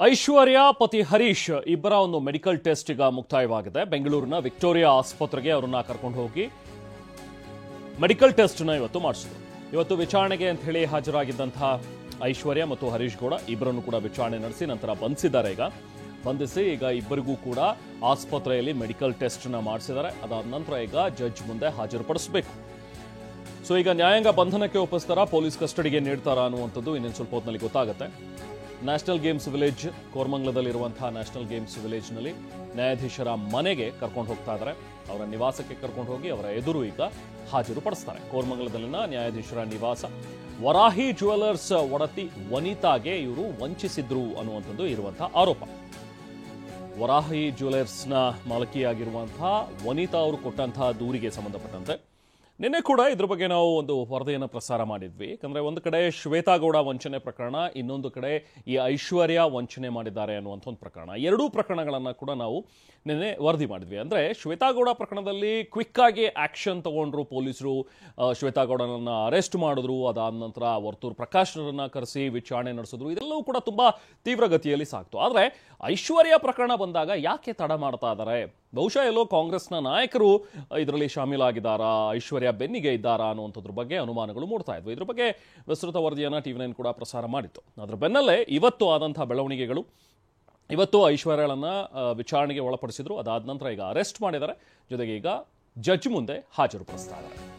ಐಶ್ವರ್ಯ ಪತಿ ಹರೀಶ್ ಇಬ್ಬರ ಒಂದು ಮೆಡಿಕಲ್ ಟೆಸ್ಟ್ ಈಗ ಮುಕ್ತಾಯವಾಗಿದೆ. ಬೆಂಗಳೂರಿನ ವಿಕ್ಟೋರಿಯಾ ಆಸ್ಪತ್ರೆಗೆ ಅವರನ್ನ ಕರ್ಕೊಂಡು ಹೋಗಿ ಮೆಡಿಕಲ್ ಟೆಸ್ಟ್ನ ಇವತ್ತು ಮಾಡಿಸಿದ್ರು. ಇವತ್ತು ವಿಚಾರಣೆಗೆ ಅಂತ ಹೇಳಿ ಹಾಜರಾಗಿದ್ದಂತಹ ಐಶ್ವರ್ಯ ಮತ್ತು ಹರೀಶ್ ಗೌಡ ಇಬ್ಬರನ್ನು ಕೂಡ ವಿಚಾರಣೆ ನಡೆಸಿ ನಂತರ ಬಂಧಿಸಿದ್ದಾರೆ. ಬಂಧಿಸಿ ಈಗ ಇಬ್ಬರಿಗೂ ಕೂಡ ಆಸ್ಪತ್ರೆಯಲ್ಲಿ ಮೆಡಿಕಲ್ ಟೆಸ್ಟ್ನ ಮಾಡಿಸಿದ್ದಾರೆ. ಅದಾದ ನಂತರ ಈಗ ಜಡ್ಜ್ ಮುಂದೆ ಹಾಜರುಪಡಿಸಬೇಕು. ಸೊ ಈಗ ನ್ಯಾಯಾಂಗ ಬಂಧನಕ್ಕೆ ಒಪ್ಪಿಸ್ತಾರಾ, ಪೊಲೀಸ್ ಕಸ್ಟಡಿಗೆ ನೀಡ್ತಾರಾ ಅನ್ನುವಂಥದ್ದು ಇನ್ನೇನು ಸ್ವಲ್ಪ ಹೊತ್ತಿನಲ್ಲಿ ಗೊತ್ತಾಗುತ್ತೆ. ನ್ಯಾಷನಲ್ ಗೇಮ್ಸ್ ವಿಲೇಜ್ ಕೋರ್ಮಂಗ್ಲದಲ್ಲಿರುವಂತಹ ನ್ಯಾಷನಲ್ ಗೇಮ್ಸ್ ವಿಲೇಜ್ನಲ್ಲಿ ನ್ಯಾಯಾಧೀಶರ ಮನೆಗೆ ಕರ್ಕೊಂಡು ಹೋಗ್ತಾ ಇದ್ದಾರೆ. ಅವರ ನಿವಾಸಕ್ಕೆ ಕರ್ಕೊಂಡು ಹೋಗಿ ಅವರ ಎದುರು ಈಗ ಹಾಜರುಪಡಿಸ್ತಾರೆ. ಕೋರ್ಮಂಗ್ಲದಲ್ಲಿನ ನ್ಯಾಯಾಧೀಶರ ನಿವಾಸ. ವರಾಹಿ ಜ್ಯುವೆಲರ್ಸ್ ಒಡತಿ ವನಿತಾಗೆ ಇವರು ವಂಚಿಸಿದ್ರು ಅನ್ನುವಂಥದ್ದು ಇರುವಂತಹ ಆರೋಪ. ವರಾಹಿ ಜ್ಯುವೆಲರ್ಸ್ನ ಮಾಲಕಿಯಾಗಿರುವಂತಹ ವನಿತಾ ಅವರು ಕೊಟ್ಟಂತಹ ದೂರಿಗೆ ಸಂಬಂಧಪಟ್ಟಂತೆ ನಿನ್ನೆ ಕೂಡ ಇದ್ರ ಬಗ್ಗೆ ನಾವು ಒಂದು ವರದಿಯನ್ನು ಪ್ರಸಾರ ಮಾಡಿದ್ವಿ. ಯಾಕಂದರೆ ಒಂದು ಕಡೆ ಶ್ವೇತಾ ಗೌಡ ವಂಚನೆ ಪ್ರಕರಣ, ಇನ್ನೊಂದು ಕಡೆ ಈ ಐಶ್ವರ್ಯ ವಂಚನೆ ಮಾಡಿದ್ದಾರೆ ಅನ್ನುವಂಥ ಒಂದು ಪ್ರಕರಣ. ಎರಡೂ ಪ್ರಕರಣಗಳನ್ನು ಕೂಡ ನಾವು ನಿನ್ನೆ ವರದಿ ಮಾಡಿದ್ವಿ. ಅಂದರೆ ಶ್ವೇತಾ ಗೌಡ ಪ್ರಕರಣದಲ್ಲಿ ಕ್ವಿಕ್ ಆಗಿ ಆಕ್ಷನ್ ತಗೊಂಡ್ರು ಪೊಲೀಸರು. ಶ್ವೇತಾ ಗೌಡನನ್ನು ಅರೆಸ್ಟ್ ಮಾಡಿದ್ರು. ಅದಾದ ನಂತರ ವರ್ತೂರು ಪ್ರಕಾಶ್ರನ್ನ ಕರೆಸಿ ವಿಚಾರಣೆ ನಡೆಸಿದ್ರು. ಇದೆಲ್ಲವೂ ಕೂಡ ತುಂಬ ತೀವ್ರಗತಿಯಲ್ಲಿ ಸಾಕ್ತು. ಆದರೆ ಐಶ್ವರ್ಯ ಪ್ರಕರಣ ಬಂದಾಗ ಯಾಕೆ ತಡ ಮಾಡ್ತಾ ಇದ್ದಾರೆ? ಬಹುಶಃ ಎಲ್ಲೋ ಕಾಂಗ್ರೆಸ್ನ ನಾಯಕರು ಇದರಲ್ಲಿ ಶಾಮೀಲಾಗಿದ್ದಾರಾ, ಐಶ್ವರ್ಯ ಬೆನ್ನಿಗೆ ಇದ್ದಾರಾ ಅನ್ನುವಂಥದ್ರ ಬಗ್ಗೆ ಅನುಮಾನಗಳು ಮೂಡ್ತಾ ಇದ್ವು. ಇದ್ರ ಬಗ್ಗೆ ವಿಸ್ತೃತ ವರದಿಯನ್ನು TV9 ಕೂಡ ಪ್ರಸಾರ ಮಾಡಿತ್ತು. ಅದರ ಬೆನ್ನಲ್ಲೇ ಇವತ್ತು ಆದಂತಹ ಬೆಳವಣಿಗೆಗಳು. ಇವತ್ತು ಐಶ್ವರ್ಯಳನ್ನ ವಿಚಾರಣೆಗೆ ಒಳಪಡಿಸಿದ್ರು. ಅದಾದ ನಂತರ ಈಗ ಅರೆಸ್ಟ್ ಮಾಡಿದ್ದಾರೆ. ಜೊತೆಗೆ ಈಗ ಜಡ್ಜ್ ಮುಂದೆ ಹಾಜರುಪಡಿಸ್ತಾ ಇದ್ದಾರೆ.